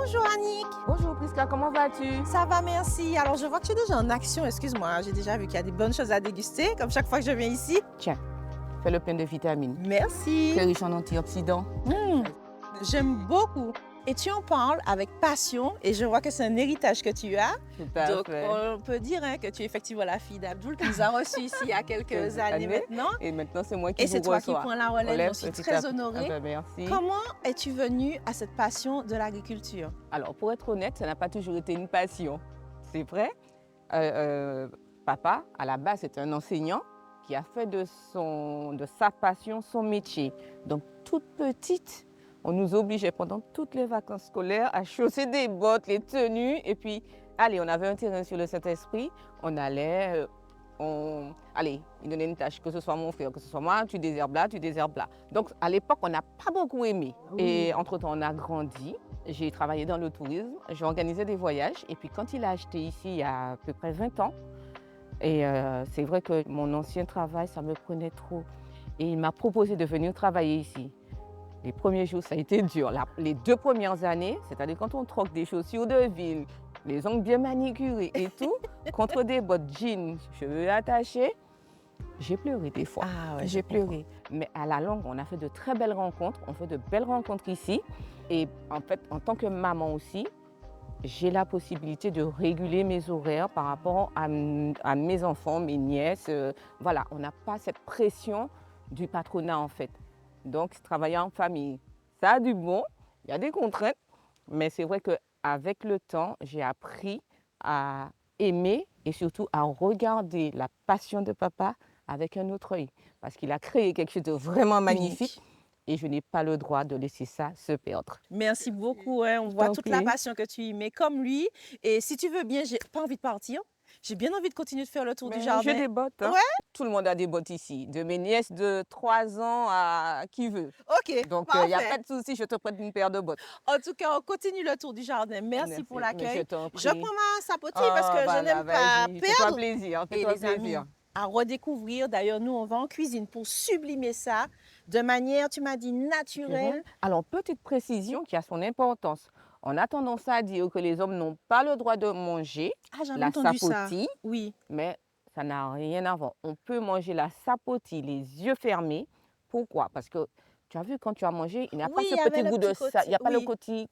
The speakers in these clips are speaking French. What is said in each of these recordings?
Bonjour Annick. Bonjour Prisca, comment vas-tu? Ça va, merci. Alors je vois que tu es déjà en action, excuse-moi, j'ai déjà vu qu'il y a des bonnes choses à déguster, comme chaque fois que je viens ici. Tiens, fais le plein de vitamines. Merci. Très riche en antioxydants. J'aime beaucoup. Et tu en parles avec passion et je vois que c'est un héritage que tu as. Tout à Donc fait. on peut dire que tu es effectivement la fille d'Abdoul qui nous a reçus ici il y a quelques années maintenant. Et maintenant, c'est moi qui Et vous c'est toi qui reçois. prends la relève, je suis très honorée. Ah ben, merci. Comment es-tu venue à cette passion de l'agriculture? Alors, pour être honnête, ça n'a pas toujours été une passion. C'est vrai. Papa, à la base, c'est un enseignant qui a fait de sa passion son métier. Donc, toute petite, on nous obligeait pendant toutes les vacances scolaires à chausser des bottes, les tenues. Et puis, allez, on avait un terrain sur le Saint-Esprit. On allait, allez, il donnait une tâche, que ce soit mon frère, que ce soit moi, tu désherbes là, tu désherbes là. Donc, à l'époque, on n'a pas beaucoup aimé. Et entre-temps, on a grandi. J'ai travaillé dans le tourisme, j'ai organisé des voyages. Et puis, quand il a acheté ici, il y a à peu près 20 ans, et c'est vrai que mon ancien travail, ça me prenait trop. Et il m'a proposé de venir travailler ici. Les premiers jours, ça a été dur. Les 2 premières années, c'est-à-dire quand on troque des chaussures de ville, les ongles bien manicurés et tout, contre des bottes jeans, cheveux attachés, j'ai pleuré des fois. Ah ouais, j'ai pleuré. Mais à la longue, on a fait de très belles rencontres. On fait de belles rencontres ici. Et en fait, en tant que maman aussi, j'ai la possibilité de réguler mes horaires par rapport à mes enfants, mes nièces. Voilà, on n'a pas cette pression du patronat en fait. Donc, travailler en famille, ça a du bon, il y a des contraintes, mais c'est vrai qu'avec le temps, j'ai appris à aimer et surtout à regarder la passion de papa avec un autre œil. Parce qu'il a créé quelque chose de vraiment magnifique et je n'ai pas le droit de laisser ça se perdre. Merci beaucoup, hein. On voit toute la passion que tu y mets comme lui. Et si tu veux bien, j'ai pas envie de partir. J'ai bien envie de continuer de faire le tour du jardin. J'ai des bottes. Hein. Ouais. Tout le monde a des bottes ici, de mes nièces de 3 ans à qui veut. Ok, Donc, il n'y a pas de souci, je te prête une paire de bottes. En tout cas, on continue le tour du jardin. Merci pour l'accueil. Je prends ma sapotille parce que je n'aime pas perdre. Fais-toi plaisir, fais-toi plaisir. À redécouvrir. D'ailleurs, nous, on va en cuisine pour sublimer ça de manière, tu m'as dit, naturelle. Alors, petite précision qui a son importance. On a tendance à dire que les hommes n'ont pas le droit de manger la sapotille, oui. mais ça n'a rien à voir. On peut manger la sapotille les yeux fermés. Pourquoi? Parce que tu as vu, quand tu as mangé, il n'y a pas ce petit goût de sable, il n'y a pas le côté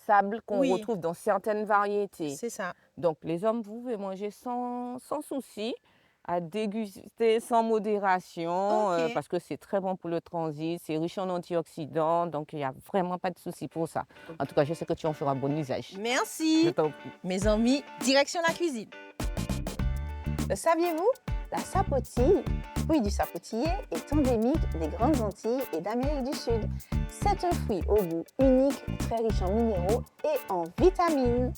sable qu'on retrouve dans certaines variétés. C'est ça. Donc, les hommes, vous pouvez manger sans souci, à déguster sans modération, parce que c'est très bon pour le transit, c'est riche en antioxydants, donc il n'y a vraiment pas de souci pour ça. En tout cas, je sais que tu en feras bon usage. Merci. Je t'en prie. Mes amis, direction la cuisine. Le saviez-vous? La sapotille, fruit du sapotillier, est endémique des Grandes Antilles et d'Amérique du Sud. C'est un fruit au goût unique, très riche en minéraux et en vitamines.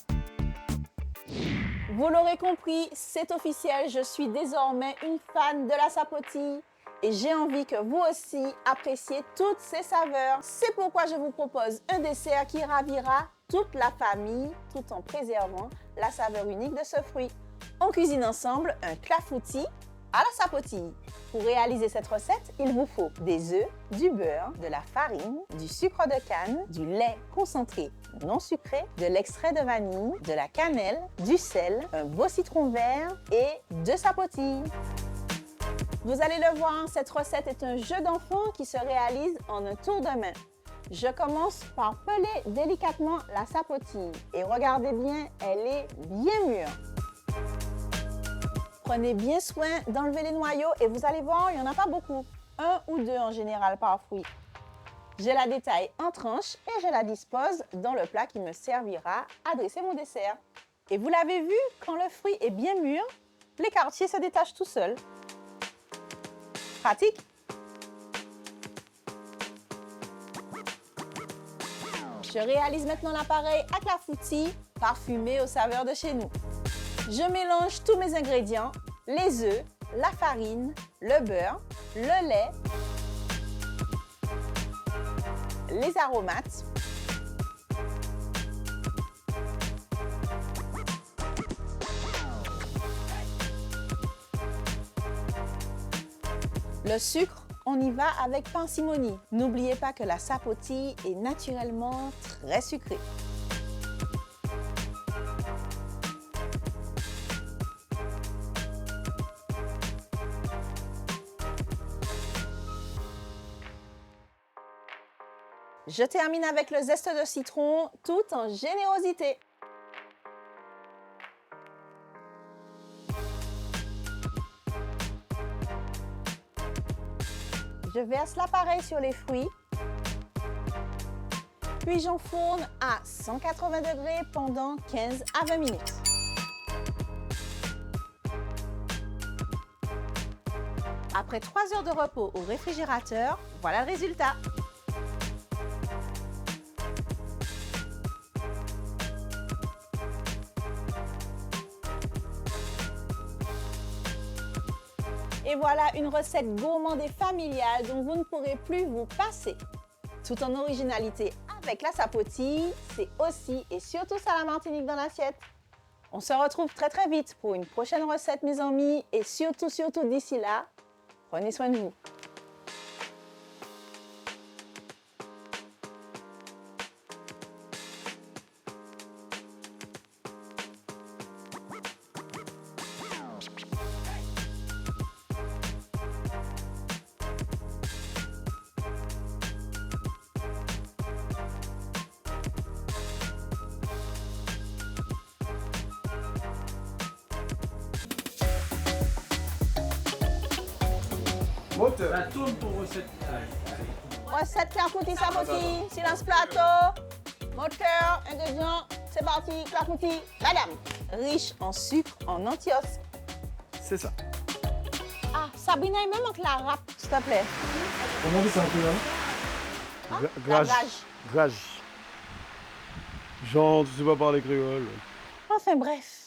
Vous l'aurez compris, c'est officiel, je suis désormais une fan de la sapotille et j'ai envie que vous aussi appréciez toutes ses saveurs. C'est pourquoi je vous propose un dessert qui ravira toute la famille tout en préservant la saveur unique de ce fruit. On cuisine ensemble un clafoutis à la sapotille. Pour réaliser cette recette, il vous faut des œufs, du beurre, de la farine, du sucre de canne, du lait concentré non sucré, de l'extrait de vanille, de la cannelle, du sel, un beau citron vert et 2 sapotilles. Vous allez le voir, cette recette est un jeu d'enfant qui se réalise en un tour de main. Je commence par peler délicatement la sapotille et regardez bien, elle est bien mûre. Prenez bien soin d'enlever les noyaux et vous allez voir, il n'y en a pas beaucoup. 1 ou 2 en général par fruit. Je la détaille en tranches et je la dispose dans le plat qui me servira à dresser mon dessert. Et vous l'avez vu, quand le fruit est bien mûr, l'écartier se détache tout seul. Pratique. Je réalise maintenant l'appareil à clafoutis parfumé aux saveurs de chez nous. Je mélange tous mes ingrédients, les œufs, la farine, le beurre, le lait, les aromates, le sucre, on y va avec parcimonie. N'oubliez pas que la sapotille est naturellement très sucrée. Je termine avec le zeste de citron, tout en générosité. Je verse l'appareil sur les fruits, puis j'enfourne à 180 degrés pendant 15 à 20 minutes. Après 3 heures de repos au réfrigérateur, voilà le résultat. Et voilà une recette gourmande et familiale dont vous ne pourrez plus vous passer. Tout en originalité avec la sapotille, c'est aussi et surtout ça la Martinique dans l'assiette. On se retrouve très très vite pour une prochaine recette mes amis et surtout d'ici là, prenez soin de vous. Moteur. Ça tourne pour recette. Recette clafoutis sapotille, silence plateau, moteur, ingrédients, c'est parti, clafoutis, madame. Riche en sucre, en antioxydants. C'est ça. Ah, Sabrina est même en la rap, s'il te plaît. Comment on dit ça en créole? La grage. Grage. Jean, tu sais pas parler créole. Enfin bref.